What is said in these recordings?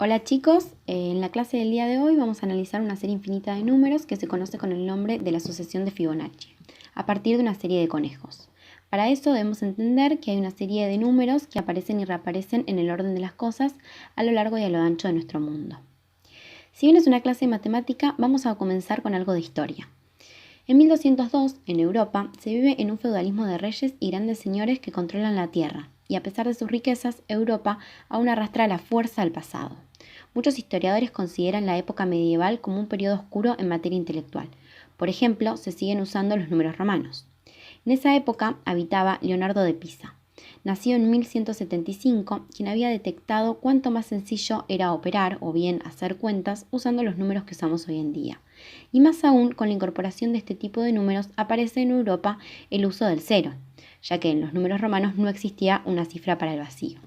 Hola chicos, en la clase del día de hoy vamos a analizar una serie infinita de números que se conoce con el nombre de la sucesión de Fibonacci, a partir de una serie de conejos. Para eso debemos entender que hay una serie de números que aparecen y reaparecen en el orden de las cosas a lo largo y a lo ancho de nuestro mundo. Si bien es una clase de matemática, vamos a comenzar con algo de historia. En 1202, en Europa, se vive en un feudalismo de reyes y grandes señores que controlan la tierra, y a pesar de sus riquezas, Europa aún arrastra la fuerza del pasado. Muchos historiadores consideran la época medieval como un periodo oscuro en materia intelectual. Por ejemplo, se siguen usando los números romanos. En esa época habitaba Leonardo de Pisa. Nació en 1175, quien había detectado cuánto más sencillo era operar o bien hacer cuentas usando los números que usamos hoy en día. Y más aún, con la incorporación de este tipo de números aparece en Europa el uso del cero, ya que en los números romanos no existía una cifra para el vacío.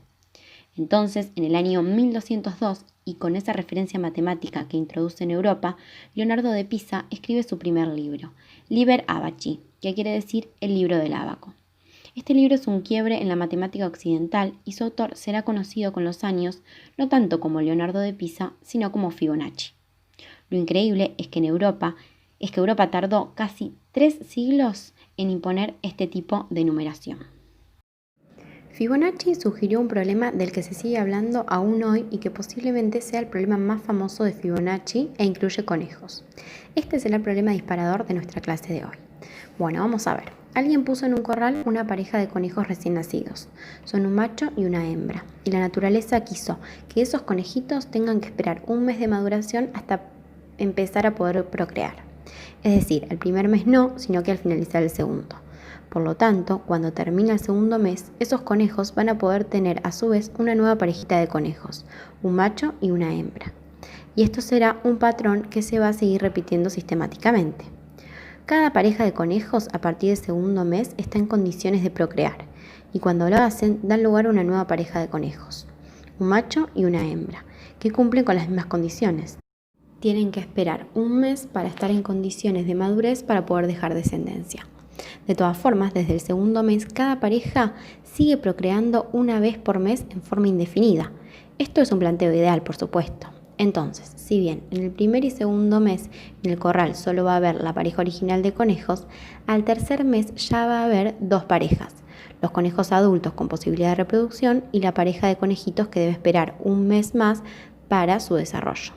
Entonces, en el año 1202, y con esa referencia matemática que introduce en Europa, Leonardo de Pisa escribe su primer libro, Liber Abaci, que quiere decir el libro del ábaco. Este libro es un quiebre en la matemática occidental y su autor será conocido con los años no tanto como Leonardo de Pisa, sino como Fibonacci. Lo increíble es que Europa tardó casi 3 siglos en imponer este tipo de numeración. Fibonacci sugirió un problema del que se sigue hablando aún hoy y que posiblemente sea el problema más famoso de Fibonacci e incluye conejos. Este será el problema disparador de nuestra clase de hoy. Bueno, vamos a ver. Alguien puso en un corral una pareja de conejos recién nacidos. Son un macho y una hembra. Y la naturaleza quiso que esos conejitos tengan que esperar un mes de maduración hasta empezar a poder procrear. Es decir, el primer mes no, sino que al finalizar el segundo. Por lo tanto, cuando termina el segundo mes, esos conejos van a poder tener a su vez una nueva parejita de conejos, un macho y una hembra. Y esto será un patrón que se va a seguir repitiendo sistemáticamente. Cada pareja de conejos a partir del segundo mes está en condiciones de procrear, y cuando lo hacen dan lugar a una nueva pareja de conejos, un macho y una hembra, que cumplen con las mismas condiciones. Tienen que esperar un mes para estar en condiciones de madurez para poder dejar descendencia. De todas formas, desde el segundo mes, cada pareja sigue procreando una vez por mes en forma indefinida. Esto es un planteo ideal, por supuesto. Entonces, si bien en el primer y segundo mes en el corral solo va a haber la pareja original de conejos, al tercer mes ya va a haber dos parejas, los conejos adultos con posibilidad de reproducción y la pareja de conejitos que debe esperar un mes más para su desarrollo.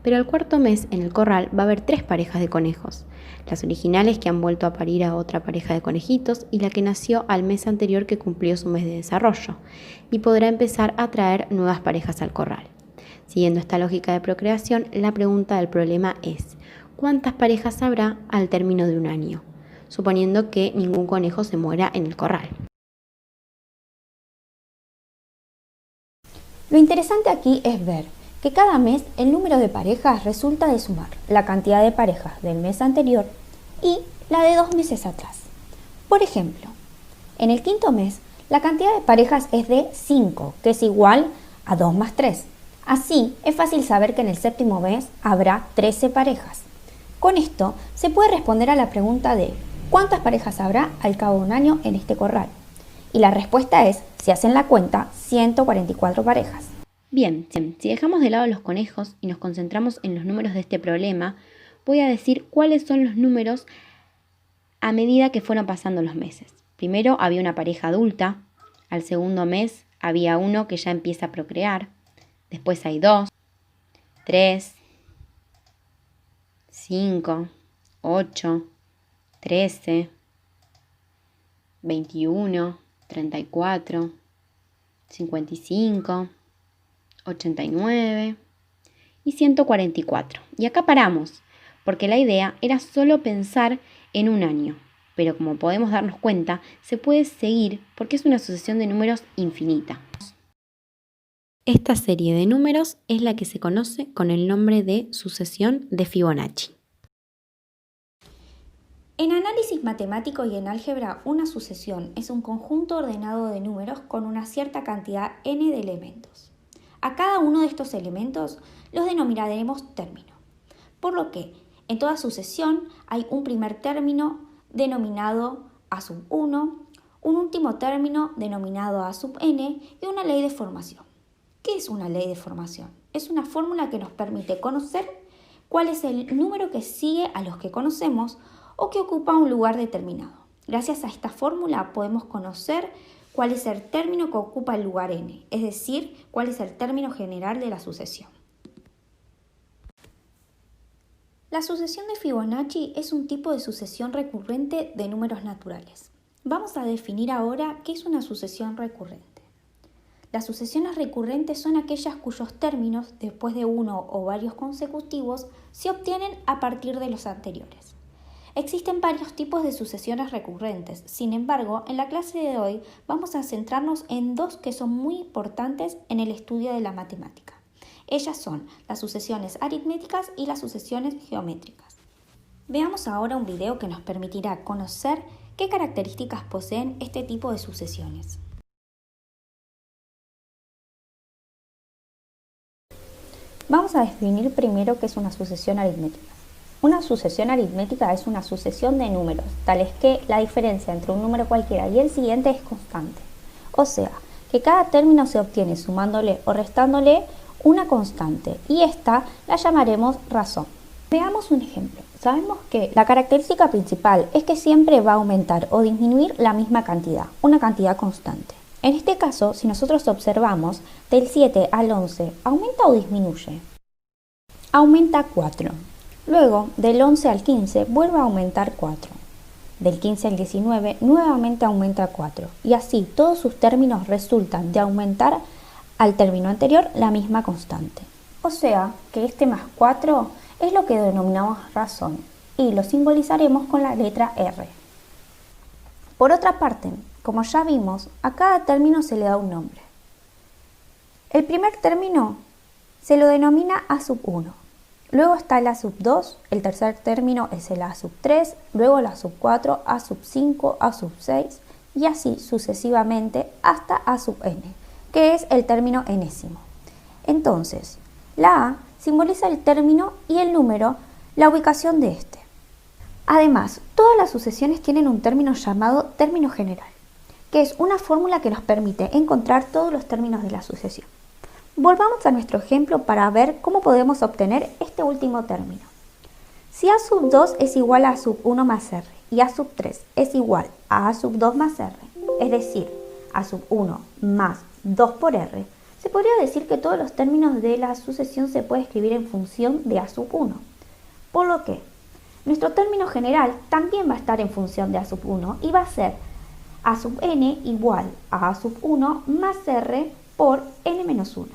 Pero al cuarto mes en el corral va a haber tres parejas de conejos, las originales que han vuelto a parir a otra pareja de conejitos y la que nació al mes anterior que cumplió su mes de desarrollo, y podrá empezar a traer nuevas parejas al corral. Siguiendo esta lógica de procreación, la pregunta del problema es, ¿cuántas parejas habrá al término de un año? Suponiendo que ningún conejo se muera en el corral. Lo interesante aquí es ver que cada mes el número de parejas resulta de sumar la cantidad de parejas del mes anterior y la de 2 meses atrás. Por ejemplo, en el quinto mes la cantidad de parejas es de 5, que es igual a 2 más 3. Así es fácil saber que en el séptimo mes habrá 13 parejas. Con esto se puede responder a la pregunta de ¿cuántas parejas habrá al cabo de un año en este corral? Y la respuesta es, si hacen la cuenta, 144 parejas. Bien, si dejamos de lado los conejos y nos concentramos en los números de este problema, voy a decir cuáles son los números a medida que fueron pasando los meses. Primero había una pareja adulta, al segundo mes había uno que ya empieza a procrear, después hay 2, 3, 5, 8, 13, 21, 34, 55, 89 y 144. Y acá paramos, porque la idea era solo pensar en un año, pero como podemos darnos cuenta, se puede seguir porque es una sucesión de números infinita. Esta serie de números es la que se conoce con el nombre de sucesión de Fibonacci. En análisis matemático y en álgebra, una sucesión es un conjunto ordenado de números con una cierta cantidad n de elementos. A cada uno de estos elementos los denominaremos término, por lo que en toda sucesión hay un primer término denominado a sub 1, un último término denominado a sub n y una ley de formación. ¿Qué es una ley de formación? Es una fórmula que nos permite conocer cuál es el número que sigue a los que conocemos o que ocupa un lugar determinado. Gracias a esta fórmula podemos conocer cuál es el término que ocupa el lugar n, es decir, cuál es el término general de la sucesión. La sucesión de Fibonacci es un tipo de sucesión recurrente de números naturales. Vamos a definir ahora qué es una sucesión recurrente. Las sucesiones recurrentes son aquellas cuyos términos, después de uno o varios consecutivos, se obtienen a partir de los anteriores. Existen varios tipos de sucesiones recurrentes, sin embargo, en la clase de hoy vamos a centrarnos en dos que son muy importantes en el estudio de la matemática. Ellas son las sucesiones aritméticas y las sucesiones geométricas. Veamos ahora un video que nos permitirá conocer qué características poseen este tipo de sucesiones. Vamos a definir primero qué es una sucesión aritmética. Una sucesión aritmética es una sucesión de números, tales que la diferencia entre un número cualquiera y el siguiente es constante. O sea, que cada término se obtiene sumándole o restándole una constante y esta la llamaremos razón. Veamos un ejemplo. Sabemos que la característica principal es que siempre va a aumentar o disminuir la misma cantidad, una cantidad constante. En este caso, si nosotros observamos, del 7 al 11, ¿aumenta o disminuye? Aumenta 4. Luego, del 11 al 15, vuelve a aumentar 4. Del 15 al 19, nuevamente aumenta 4. Y así, todos sus términos resultan de aumentar al término anterior la misma constante. O sea, que este más 4 es lo que denominamos razón y lo simbolizaremos con la letra R. Por otra parte, como ya vimos, a cada término se le da un nombre. El primer término se lo denomina A sub 1. Luego está el A sub 2, el tercer término es el A sub 3, luego el A sub 4, A sub 5, A sub 6 y así sucesivamente hasta A sub n, que es el término enésimo. Entonces, la A simboliza el término y el número, la ubicación de este. Además, todas las sucesiones tienen un término llamado término general, que es una fórmula que nos permite encontrar todos los términos de la sucesión. Volvamos a nuestro ejemplo para ver cómo podemos obtener este último término. Si A sub 2 es igual a A sub 1 más R y A sub 3 es igual a A sub 2 más R, es decir, A sub 1 más 2 por R, se podría decir que todos los términos de la sucesión se puede escribir en función de A sub 1, por lo que nuestro término general también va a estar en función de A sub 1 y va a ser A sub n igual a A sub 1 más R por n menos 1.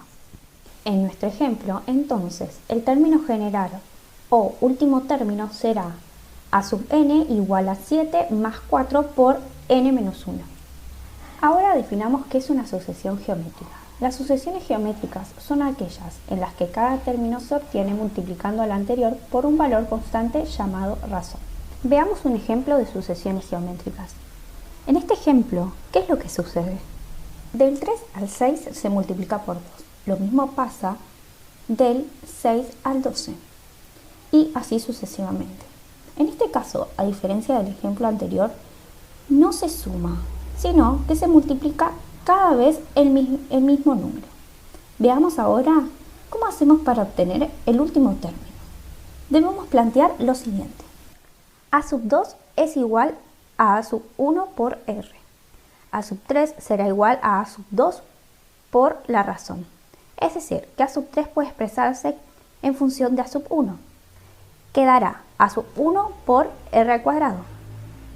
En nuestro ejemplo, entonces, el término general o último término será A sub n igual a 7 más 4 por n menos 1. Ahora definamos qué es una sucesión geométrica. Las sucesiones geométricas son aquellas en las que cada término se obtiene multiplicando al anterior por un valor constante llamado razón. Veamos un ejemplo de sucesiones geométricas. En este ejemplo, ¿qué es lo que sucede? Del 3 al 6 se multiplica por 2. Lo mismo pasa del 6 al 12 y así sucesivamente. En este caso, a diferencia del ejemplo anterior, no se suma, sino que se multiplica cada vez el mismo número. Veamos ahora cómo hacemos para obtener el último término. Debemos plantear lo siguiente. A sub 2 es igual a A sub 1 por R. A sub 3 será igual a A sub 2 por la razón. Es decir, que A sub 3 puede expresarse en función de A sub 1. Quedará A sub 1 por R al cuadrado.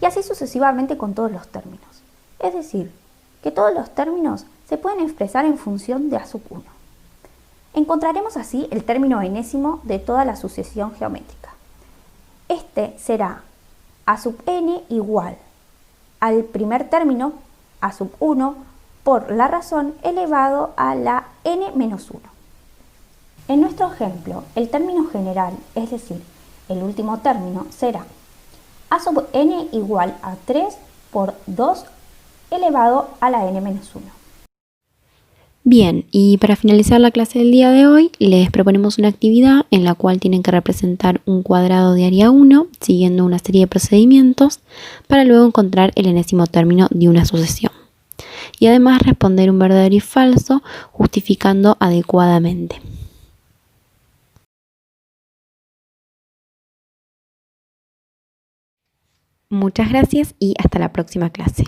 Y así sucesivamente con todos los términos. Es decir, que todos los términos se pueden expresar en función de A sub 1. Encontraremos así el término enésimo de toda la sucesión geométrica. Este será A sub n igual al primer término, A sub 1, por la razón elevado a la n menos 1. En nuestro ejemplo, el término general, es decir, el último término, será A sub n igual a 3 por 2 elevado a la n menos 1. Bien, y para finalizar la clase del día de hoy, les proponemos una actividad en la cual tienen que representar un cuadrado de área 1, siguiendo una serie de procedimientos, para luego encontrar el enésimo término de una sucesión. y además responder un verdadero y falso justificando adecuadamente. Muchas gracias y hasta la próxima clase.